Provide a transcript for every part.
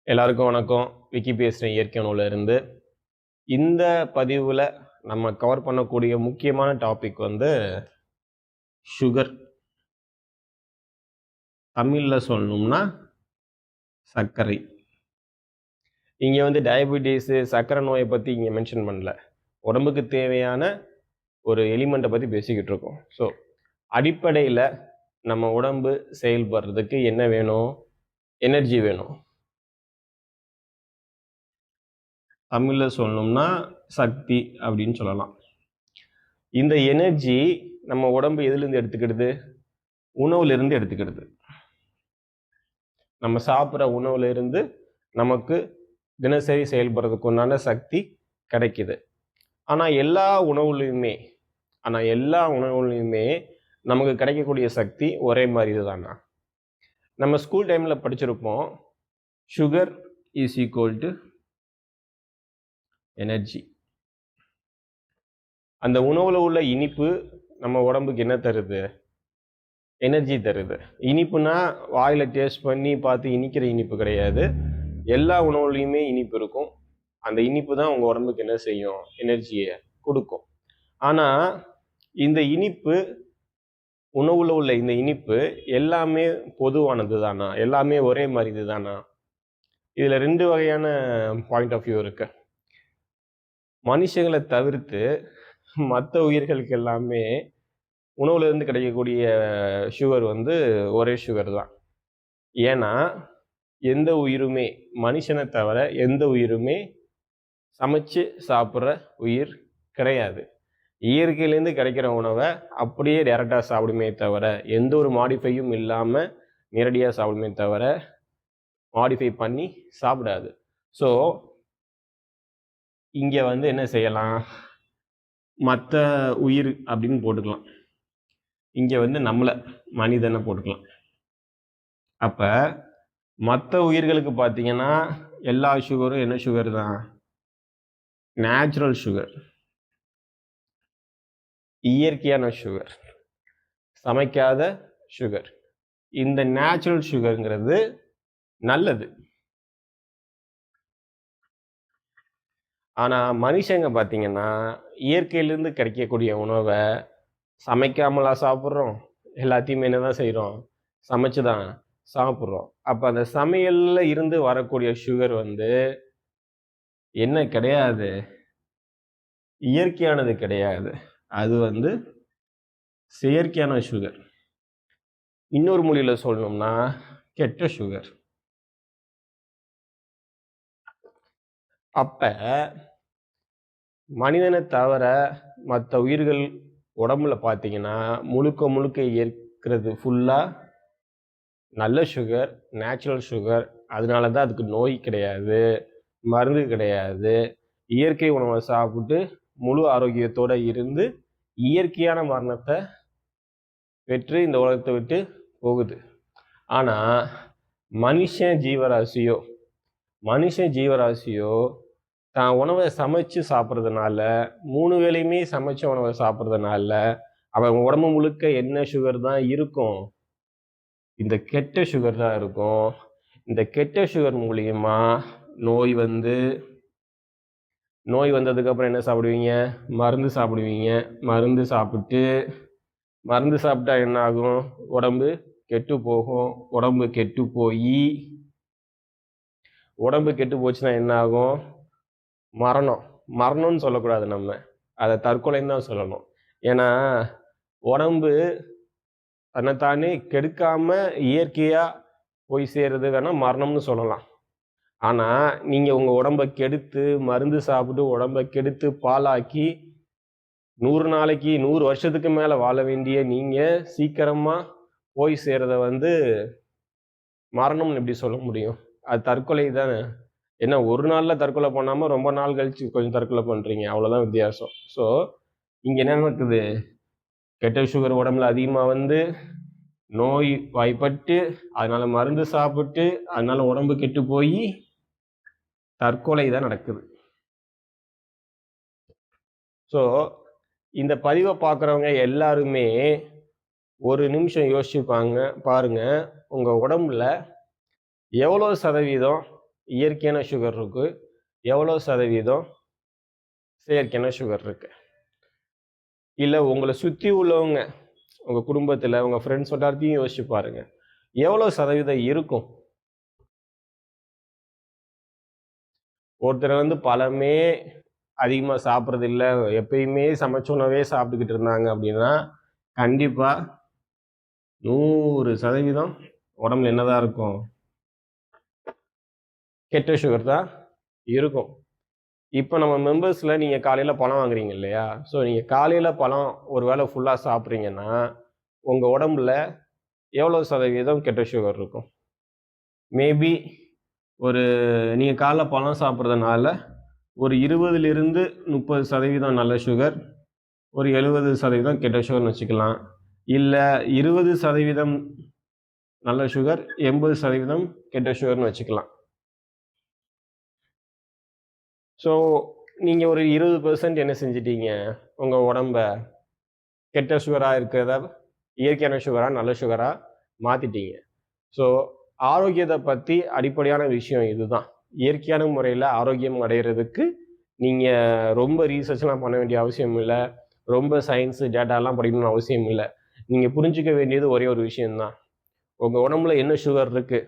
எல்லாருக்கும் வணக்கம். விக்கி பேசுகிறேன் இயற்கை உணவுல இருந்து. இந்த பதிவில் நம்ம கவர் பண்ணக்கூடிய முக்கியமான டாபிக் வந்து சுகர். தமிழில் சொல்லணும்னா சர்க்கரை. இங்கே வந்து டயபெட்டிஸு சர்க்கரை நோயை பற்றி இங்கே மென்ஷன் பண்ணல. உடம்புக்கு தேவையான ஒரு எலிமெண்ட்டை பற்றி பேசிக்கிட்டு இருக்கோம். ஸோ அடிப்படையில் நம்ம உடம்பு செயல்படுறதுக்கு என்ன வேணும்? எனர்ஜி வேணும். தமிழில் சொல்லணும்னா சக்தி அப்படின்னு சொல்லலாம். இந்த எனர்ஜி நம்ம உடம்பு எதுலேருந்து எடுத்துக்கிடுது? உணவுலேருந்து எடுத்துக்கிடுது. நம்ம சாப்பிட்ற உணவுலேருந்து நமக்கு தினசரி செயல்படுறதுக்கு உண்டான சக்தி கிடைக்குது. ஆனால் எல்லா உணவுலையுமே நமக்கு கிடைக்கக்கூடிய சக்தி ஒரே மாதிரி இதுதானா? நம்ம ஸ்கூல் டைமில் படிச்சிருப்போம், sugar is equal to energy. அந்த உணவில் உள்ள இனிப்பு நம்ம உடம்புக்கு என்ன தருது? எனர்ஜி தருது. இனிப்புனா வாயில் டேஸ்ட் பண்ணி பார்த்து இனிக்கிற இனிப்பு கிடையாது. எல்லா உணவுலையுமே இனிப்பு இருக்கும். அந்த இனிப்பு தான் உங்கள் உடம்புக்கு என்ன செய்யும்? எனர்ஜியை கொடுக்கும். ஆனால் இந்த இனிப்பு, உணவில் உள்ள இந்த இனிப்பு எல்லாமே பொதுவானது தானா? எல்லாமே ஒரே மாதிரி இது தானா? இதில் 2 வகையான பாயிண்ட் ஆஃப் வியூ இருக்கு. மனுஷங்களை தவிர்த்து மற்ற உயிர்களுக்கு எல்லாமே உணவுலேருந்து கிடைக்கக்கூடிய சுகர் வந்து ஒரே சுகர் தான். ஏன்னா எந்த உயிருமே, மனுஷனை தவிர எந்த உயிருமே சமைச்சு சாப்பிட்ற உயிர் கிடையாது. இயற்கையிலேருந்து கிடைக்கிற உணவை அப்படியே டேரெக்டாக சாப்பிடுமே தவிர, எந்த ஒரு மாடிஃபையும் இல்லாமல் நேரடியாக சாப்பிடுமே தவிர மாடிஃபை பண்ணி சாப்பிடாது. ஸோ இங்கே வந்து என்ன செய்யலாம்? மற்ற உயிர் அப்படின்னு போட்டுக்கலாம். இங்கே வந்து நம்மளை மனிதனை போட்டுக்கலாம். அப்போ மற்ற உயிர்களுக்கு பார்த்தீங்கன்னா எல்லா சுகரும் என்ன சுகர் தான்? நேச்சுரல் சுகர், இயற்கையான சுகர், சமைக்காத சுகர். இந்த நேச்சுரல் சுகருங்கிறது நல்லது. ஆனால் மனுஷங்க பார்த்தீங்கன்னா இயற்கையிலேருந்து கிடைக்கக்கூடிய உணவை சமைக்காமலா சாப்பிட்றோம்? எல்லாத்தையுமே என்ன தான் செய்கிறோம்? சமைச்சு தான் சாப்பிட்றோம். அப்போ அந்த சமையலில் இருந்து வரக்கூடிய சுகர் வந்து என்ன கிடையாது? இயற்கையானது கிடையாது. அது வந்து செயற்கையான சுகர். இன்னொரு மொழியில் சொல்லணும்னா கெட்ட சுகர். அப்போ மனிதனை தவிர மற்ற உயிர்கள் உடம்புல பார்த்தீங்கன்னா முழுக்க இருக்கிறது ஃபுல்லாக நல்ல சுகர், நேச்சுரல் சுகர். அதனால தான் அதுக்கு நோய் கிடையாது, மருந்து கிடையாது. இயற்கை உணவை சாப்பிட்டு முழு ஆரோக்கியத்தோடு இருந்து இயற்கையான மரணத்தை பெற்று இந்த உலகத்தை விட்டு போகுது. ஆனால் மனுஷன் ஜீவராசியோ தான் உணவை சமைச்சு சாப்பிட்றதுனால, 3 வேளையுமே சமைச்ச உணவை சாப்பிட்றதுனால அவன் உடம்பு முழுக்க என்ன சுகர் தான் இருக்கும்? இந்த கெட்ட சுகர் தான் இருக்கும். இந்த கெட்ட சுகர் மூலியமா நோய் வந்ததுக்கப்புறம் என்ன சாப்பிடுவீங்க? மருந்து சாப்பிடுவீங்க. மருந்து சாப்பிட்டா என்ன ஆகும்? உடம்பு கெட்டு போகும். உடம்பு கெட்டு போச்சுன்னா என்ன ஆகும்? மரணம்னு சொல்லக்கூடாது, நம்ம அதை தற்கொலைன்னு தான் சொல்லணும். ஏன்னா உடம்பு தன்னைத்தானே கெடுக்காம இயற்கையா போய் சேர்றது வேணா மரணம்னு சொல்லலாம். ஆனால் நீங்கள் உங்கள் உடம்பை கெடுத்து மருந்து சாப்பிட்டு உடம்பை கெடுத்து பாலாக்கி 100 நாளைக்கு 100 வருஷத்துக்கு மேலே வாழ வேண்டிய நீங்கள் சீக்கிரமாக போய் சேர்றத வந்து மரணம்னு எப்படி சொல்ல முடியும்? அது தற்கொலை தானே. ஏன்னா ஒரு நாளில் தற்கொலை பண்ணாமல் ரொம்ப நாள் கழிச்சு கொஞ்சம் தற்கொலை பண்ணுறீங்க, அவ்வளோதான் வித்தியாசம். ஸோ இங்கே என்ன நடக்குது? கெட்ட சுகர் உடம்புல அதிகமாக வந்து நோய் வாய்ப்பட்டு அதனால மருந்து சாப்பிட்டு அதனால உடம்பு கெட்டு போய் தற்கொலை தான் நடக்குது. ஸோ இந்த பதிவை பார்க்குறவங்க எல்லாருமே ஒரு நிமிஷம் யோசிச்சுப்பாங்க. பாருங்க, உங்கள் உடம்புல எவ்வளோ சதவீதம் இயற்கையான சுகர் இருக்குது, எவ்வளோ சதவீதம் செயற்கையான சுகர் இருக்குது. இல்லை உங்களை சுற்றி உள்ளவங்க, உங்கள் குடும்பத்தில் உங்கள் ஃப்ரெண்ட்ஸ் எல்லாத்தையும் யோசிச்சு பாருங்கள், எவ்வளோ சதவீதம் இருக்கும். ஒருத்தர் பழமே அதிகமாக சாப்பிட்றது இல்லை, எப்பயுமே சமைச்ச உணவே சாப்பிட்டுக்கிட்டு இருந்தாங்க அப்படின்னா கண்டிப்பாக 100% உடம்புல என்னதான் இருக்கும், கெட்ட சுகர் தான் இருக்கும். இப்போ நம்ம மெம்பர்ஸில் நீங்கள் காலையில் பழம் வாங்குறீங்க இல்லையா, ஸோ நீங்கள் காலையில் பழம் ஒரு வேளை ஃபுல்லாக சாப்பிட்றீங்கன்னா உங்கள் உடம்புல எவ்வளோ சதவீதம் கெட்ட சுகர் இருக்கும். மேபி ஒரு நீங்கள் காலைல பழம் சாப்பிட்றதுனால ஒரு 20லிருந்து 30% நல்ல சுகர், ஒரு 70% கெட்ட சுகர்னு வச்சுக்கலாம். இல்லை 20% நல்ல சுகர், 80% கெட்ட சுகர்னு வச்சுக்கலாம். ஸோ நீங்கள் ஒரு 20% என்ன செஞ்சிட்டீங்க, உங்கள் உடம்ப கெட்ட சுகராக இருக்கிறத இயற்கையான சுகராக நல்ல சுகராக மாற்றிட்டீங்க. ஸோ ஆரோக்கியத்தை பற்றி அடிப்படையான விஷயம் இதுதான். இயற்கையான முறையில் ஆரோக்கியம் அடைகிறதுக்கு நீங்கள் ரொம்ப ரீசர்ச்லாம் பண்ண வேண்டிய அவசியம் இல்லை, ரொம்ப சயின்ஸு டேட்டாலாம் படிக்கணும்னு அவசியம் இல்லை. நீங்கள் புரிஞ்சிக்க வேண்டியது ஒரே ஒரு விஷயந்தான், உங்கள் உடம்புல என்ன சுகர் இருக்குது,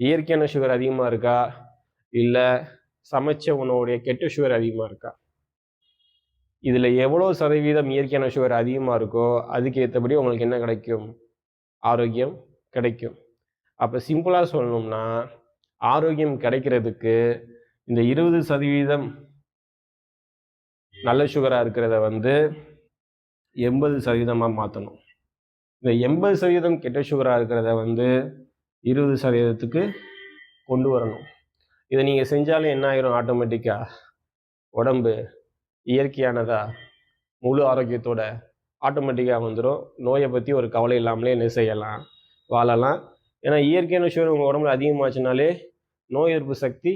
இயற்கையான சுகர் அதிகமாக இருக்கா, இல்லை சமைச்ச உணவுடைய கெட்ட சுகர் அதிகமாக இருக்கா. இதில் எவ்வளோ சதவீதம் இயற்கையான சுகர் அதிகமாக இருக்கோ அதுக்கு ஏற்றபடி உங்களுக்கு என்ன கிடைக்கும், ஆரோக்கியம் கிடைக்கும். அப்போ சிம்பிளாக சொல்லணும்னா ஆரோக்கியம் கிடைக்கிறதுக்கு இந்த 20% நல்ல சுகராக இருக்கிறத 80% மாற்றணும். இந்த 80% கெட்ட சுகராக இருக்கிறத 20%க்கு கொண்டு வரணும். இதை நீங்கள் செஞ்சாலும் என்ன ஆயிரும், ஆட்டோமேட்டிக்காக உடம்பு இயற்கையானதா முழு ஆரோக்கியத்தோட ஆட்டோமேட்டிக்காக வந்துடும். நோயை பற்றி ஒரு கவலை இல்லாமலே என்ன செய்யலாம், வாழலாம். ஏன்னா இயற்கையான சுகர் உங்கள் உடம்புல அதிகமாச்சுனாலே நோய் எதிர்ப்பு சக்தி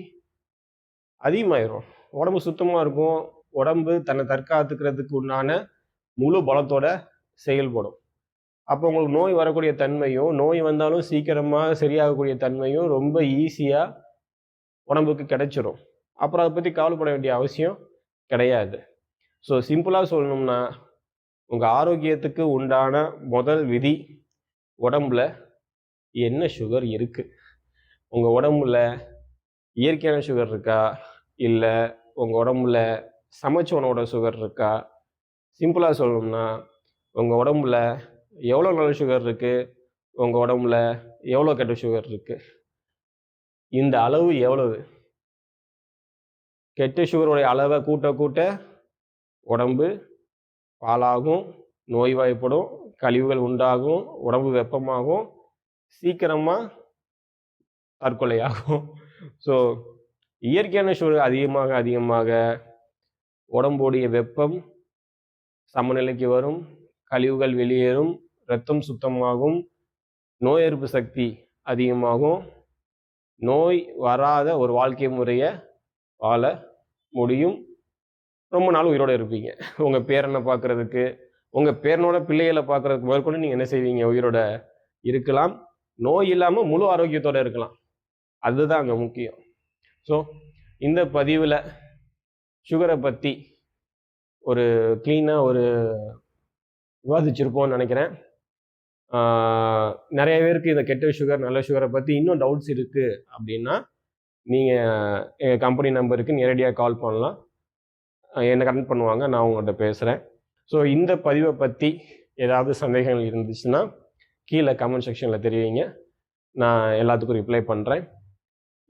அதிகமாகிடும், உடம்பு சுத்தமாக இருக்கும், உடம்பு தன்னை தற்காத்துக்கிறதுக்கு உண்டான முழு பலத்தோட செயல்படும். அப்போ உங்களுக்கு நோய் வரக்கூடிய தன்மையும், நோய் வந்தாலும் சீக்கிரமாக சரியாகக்கூடிய தன்மையும் ரொம்ப ஈஸியாக உடம்புக்கு கிடைச்சிரும். அப்புறம் அதை பற்றி கவலைப்பட வேண்டிய அவசியம் கிடையாது. ஸோ சிம்பிளாக சொல்லணும்னா உங்கள் ஆரோக்கியத்துக்கு உண்டான முதல் விதி, உடம்புல என்ன சுகர் இருக்குது, உங்கள் உடம்புல இயற்கையான சுகர் இருக்கா, இல்லை உங்கள் உடம்புல சமைச்ச உணவோட சுகர் இருக்கா. சிம்பிளாக சொல்லணும்னா உங்கள் உடம்புல எவ்வளோ நல்ல சுகர் இருக்குது, உங்கள் உடம்புல எவ்வளோ கெட்ட சுகர் இருக்குது, இந்த அளவு எவ்வளவு. கெட்ட சுகருடைய அளவை கூட்ட கூட்ட உடம்பு பாலாகும், நோய்வாய்ப்படும், கழிவுகள் உண்டாகும், உடம்பு வெப்பமாகும், சீக்கிரமாக தற்கொலையாகும். ஸோ இயற்கையான சுகர் அதிகமாக அதிகமாக உடம்புடைய வெப்பம் சமநிலைக்கு வரும், கழிவுகள் வெளியேறும், இரத்தம் சுத்தமாகும், நோய் எதிர்ப்பு சக்தி அதிகமாகும், நோய் வராத ஒரு வாழ்க்கை முறையை வாழ முடியும், ரொம்ப நாள் உயிரோடு இருப்பீங்க. உங்கள் பேரனை பார்க்குறதுக்கு, உங்கள் பேரனோட பிள்ளைகளை பார்க்குறதுக்கு முதற்கொண்டு நீங்கள் என்ன செய்வீங்க, உயிரோட இருக்கலாம், நோய் இல்லாமல் முழு ஆரோக்கியத்தோடு இருக்கலாம். அதுதான் அங்கே முக்கியம். ஸோ இந்த பதிவில் சுகரை பற்றி ஒரு க்ளீனாக ஒரு விவாதிச்சிருப்போம்னு நினைக்கிறேன். நிறைய பேருக்கு இந்த கெட்ட சுகர் நல்ல சுகரை பற்றி இன்னும் டவுட்ஸ் இருக்குது அப்படின்னா நீங்கள் எங்கள் கம்பெனி நம்பருக்கு நேரடியாக கால் பண்ணலாம், என்னை கனெக்ட் பண்ணுவாங்க, நான் உங்கள்கிட்ட பேசுகிறேன். ஸோ இந்த பதிவை பற்றி ஏதாவது சந்தேகங்கள் இருந்துச்சுன்னா கீழே கமெண்ட் செக்ஷனில் தெரிவிங்க, நான் எல்லாத்துக்கும் ரிப்ளை பண்ணுறேன்.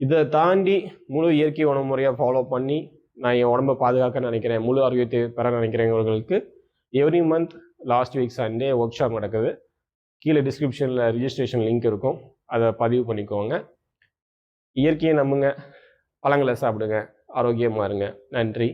இதை தாண்டி முழு இயற்கை உணவு முறையாக ஃபாலோ பண்ணி நான் என் உடம்பை பாதுகாக்க நினைக்கிறேன், முழு ஆரோக்கியத்தை பெற நினைக்கிறவங்களுக்கு every month last week Sunday work shop நடக்குது. கீழே டிஸ்கிரிப்ஷனில் ரிஜிஸ்ட்ரேஷன் லிங்க் இருக்கும், அதை பதிவு பண்ணிக்கோங்க. இயற்கையை நம்புங்க, பழங்களை சாப்பிடுங்க, ஆரோக்கியமாக இருங்க. நன்றி.